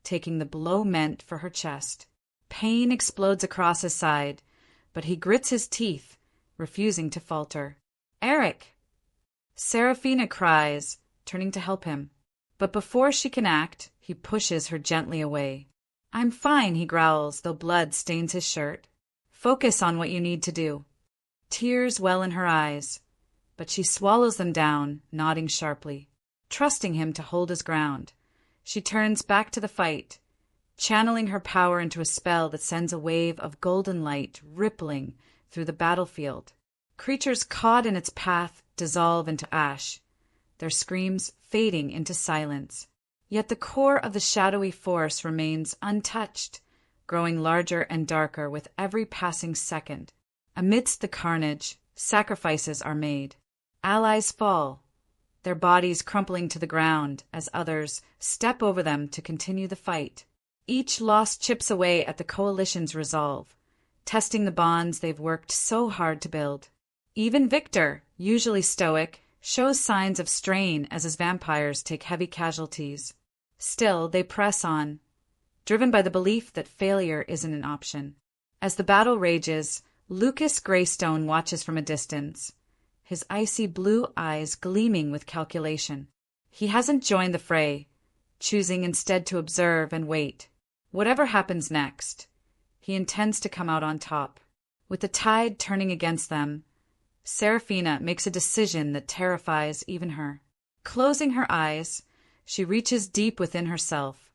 taking the blow meant for her chest. Pain explodes across his side, but he grits his teeth, refusing to falter. "Eryk!" Seraphina cries, turning to help him. But before she can act, he pushes her gently away. "I'm fine," he growls, though blood stains his shirt. "Focus on what you need to do." Tears well in her eyes, but she swallows them down, nodding sharply. Trusting him to hold his ground, she turns back to the fight, channeling her power into a spell that sends a wave of golden light rippling through the battlefield. Creatures caught in its path dissolve into ash, their screams fading into silence. Yet the core of the shadowy force remains untouched, growing larger and darker with every passing second. Amidst the carnage, sacrifices are made. Allies fall, their bodies crumpling to the ground as others step over them to continue the fight. Each loss chips away at the coalition's resolve, testing the bonds they've worked so hard to build. Even Victor, usually stoic, shows signs of strain as his vampires take heavy casualties. Still, they press on, driven by the belief that failure isn't an option. As the battle rages, Lucas Greystone watches from a distance, his icy blue eyes gleaming with calculation. He hasn't joined the fray, choosing instead to observe and wait. Whatever happens next, he intends to come out on top. With the tide turning against them, Seraphina makes a decision that terrifies even her. Closing her eyes, she reaches deep within herself,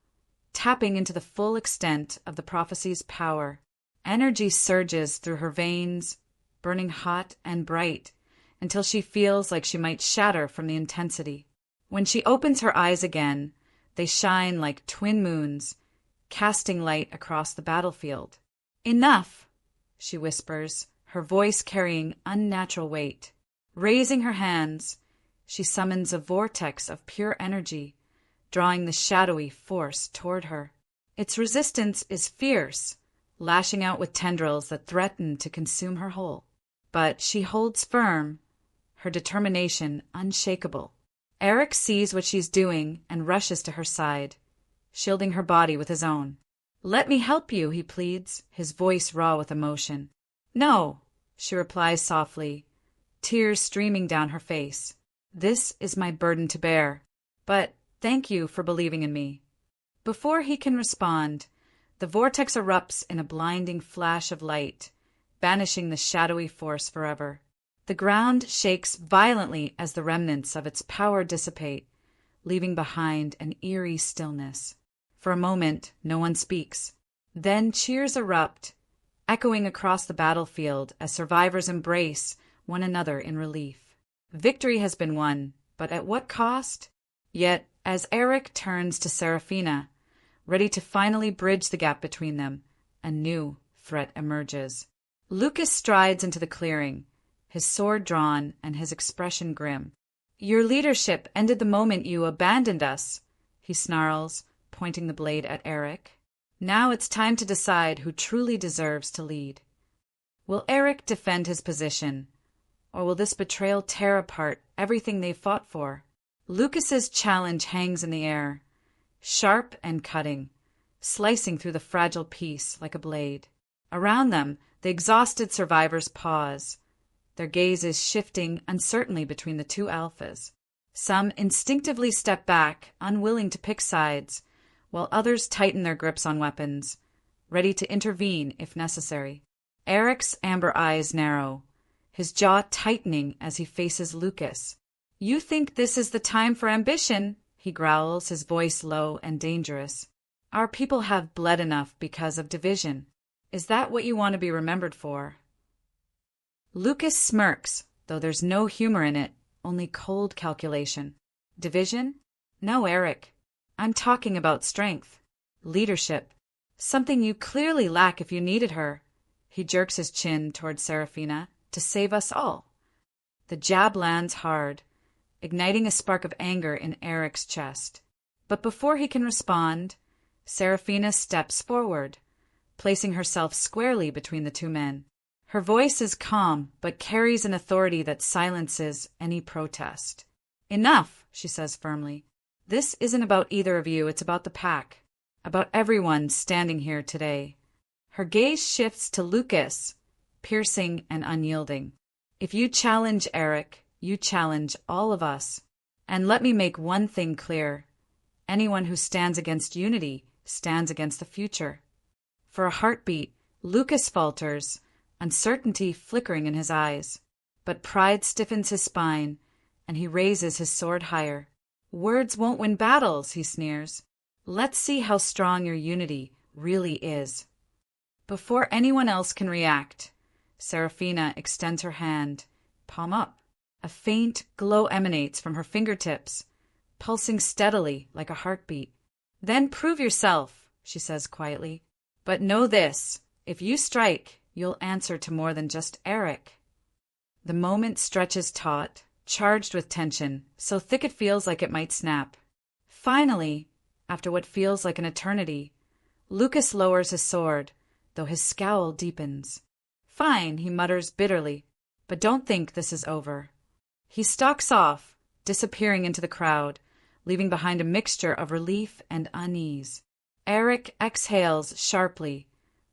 tapping into the full extent of the prophecy's power. Energy surges through her veins, burning hot and bright, until she feels like she might shatter from the intensity. When she opens her eyes again, they shine like twin moons, casting light across the battlefield. "Enough," she whispers, her voice carrying unnatural weight. Raising her hands, she summons a vortex of pure energy, drawing the shadowy force toward her. Its resistance is fierce, lashing out with tendrils that threaten to consume her whole. But she holds firm, her determination unshakable. Eryk sees what she's doing and rushes to her side, shielding her body with his own. "Let me help you," he pleads, his voice raw with emotion. "No," she replies softly, tears streaming down her face. "This is my burden to bear, but thank you for believing in me." Before he can respond, the vortex erupts in a blinding flash of light, banishing the shadowy force forever. The ground shakes violently as the remnants of its power dissipate, leaving behind an eerie stillness. For a moment, no one speaks. Then cheers erupt, echoing across the battlefield as survivors embrace one another in relief. Victory has been won, but at what cost? Yet, as Eryk turns to Seraphina, ready to finally bridge the gap between them, a new threat emerges. Lucas strides into the clearing, his sword drawn and his expression grim. "Your leadership ended the moment you abandoned us," he snarls, pointing the blade at Eryk. "Now it's time to decide who truly deserves to lead. Will Eryk defend his position, or will this betrayal tear apart everything they've fought for?" Lucas's challenge hangs in the air, sharp and cutting, slicing through the fragile peace like a blade. Around them, the exhausted survivors pause, their gazes shifting uncertainly between the two alphas. Some instinctively step back, unwilling to pick sides, while others tighten their grips on weapons, ready to intervene if necessary. Eryk's amber eyes narrow, his jaw tightening as he faces Lucas. "You think this is the time for ambition?" he growls, his voice low and dangerous. "Our people have bled enough because of division. Is that what you want to be remembered for?" Lucas smirks, though there's no humor in it, only cold calculation. "Division? No, Eryk. I'm talking about strength, leadership, something you clearly lack if you needed her." He jerks his chin toward Seraphina. "To save us all." The jab lands hard, igniting a spark of anger in Eryk's chest. But before he can respond, Seraphina steps forward, placing herself squarely between the two men. Her voice is calm, but carries an authority that silences any protest. "Enough," she says firmly. "This isn't about either of you, it's about the pack, about everyone standing here today." Her gaze shifts to Lucas, piercing and unyielding. "If you challenge Eryk, you challenge all of us. And let me make one thing clear. Anyone who stands against unity stands against the future." For a heartbeat, Lucas falters, uncertainty flickering in his eyes. But pride stiffens his spine, and he raises his sword higher. "Words won't win battles," he sneers. "Let's see how strong your unity really is." Before anyone else can react, Seraphina extends her hand, palm up. A faint glow emanates from her fingertips, pulsing steadily like a heartbeat. "Then prove yourself," she says quietly. "But know this, if you strike, you'll answer to more than just Eryk." The moment stretches taut, charged with tension, so thick it feels like it might snap. Finally, after what feels like an eternity, Lucas lowers his sword, though his scowl deepens. "Fine," he mutters bitterly, "but don't think this is over." He stalks off, disappearing into the crowd, leaving behind a mixture of relief and unease. Eryk exhales sharply,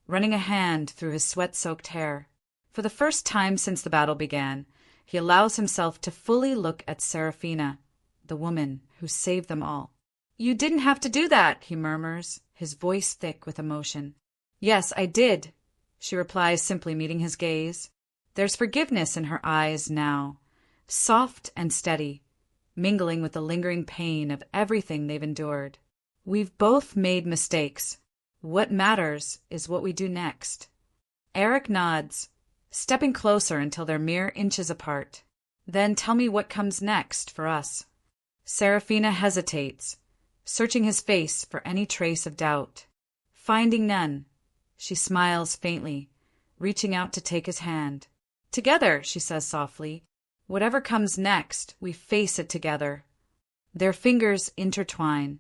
running a hand through his sweat-soaked hair. For the first time since the battle began, he allows himself to fully look at Seraphina, the woman who saved them all. "You didn't have to do that," he murmurs, his voice thick with emotion. "Yes, I did," she replies, simply meeting his gaze. There's forgiveness in her eyes now, soft and steady, mingling with the lingering pain of everything they've endured. "We've both made mistakes. What matters is what we do next." Eryk nods, stepping closer until they're mere inches apart. "Then tell me what comes next for us." Seraphina hesitates, searching his face for any trace of doubt. Finding none, she smiles faintly, reaching out to take his hand. "Together," she says softly. "Whatever comes next, we face it together." Their fingers intertwine,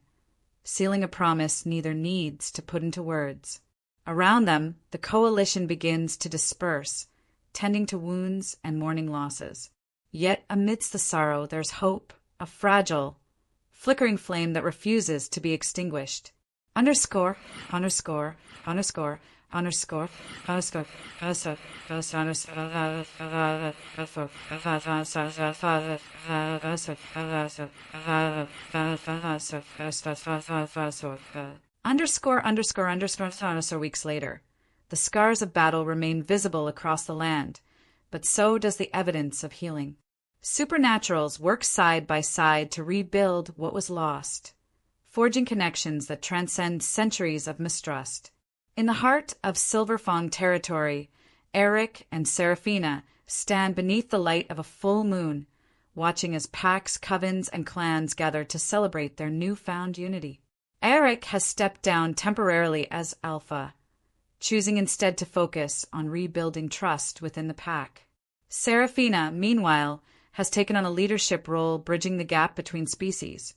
sealing a promise neither needs to put into words. Around them, the coalition begins to disperse, tending to wounds and mourning losses. Yet amidst the sorrow there's hope, a fragile, flickering flame that refuses to be extinguished. Underscore, underscore, underscore, underscore, underscore, underscore weeks later. The scars of battle remain visible across the land, but so does the evidence of healing. Supernaturals work side by side to rebuild what was lost, forging connections that transcend centuries of mistrust. In the heart of Silverfang territory, Eryk and Seraphina stand beneath the light of a full moon, watching as packs, covens, and clans gather to celebrate their newfound unity. Eryk has stepped down temporarily as alpha, choosing instead to focus on rebuilding trust within the pack. Seraphina, meanwhile, has taken on a leadership role bridging the gap between species,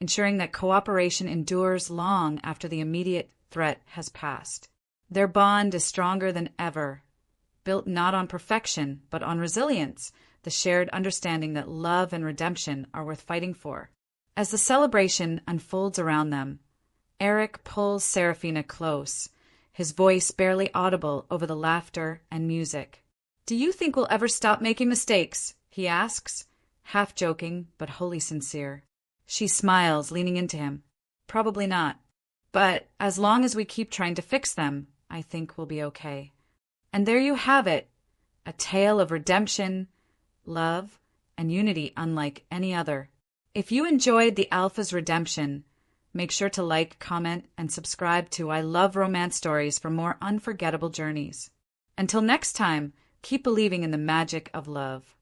ensuring that cooperation endures long after the immediate threat has passed. Their bond is stronger than ever, built not on perfection, but on resilience, the shared understanding that love and redemption are worth fighting for. As the celebration unfolds around them, Eryk pulls Seraphina close, his voice barely audible over the laughter and music. "Do you think we'll ever stop making mistakes?" he asks, half joking but wholly sincere. She smiles, leaning into him. "Probably not. But as long as we keep trying to fix them, I think we'll be okay." And there you have it, a tale of redemption, love, and unity unlike any other. If you enjoyed the Alpha's redemption, make sure to like, comment, and subscribe to I Love Romance Stories for more unforgettable journeys. Until next time, keep believing in the magic of love.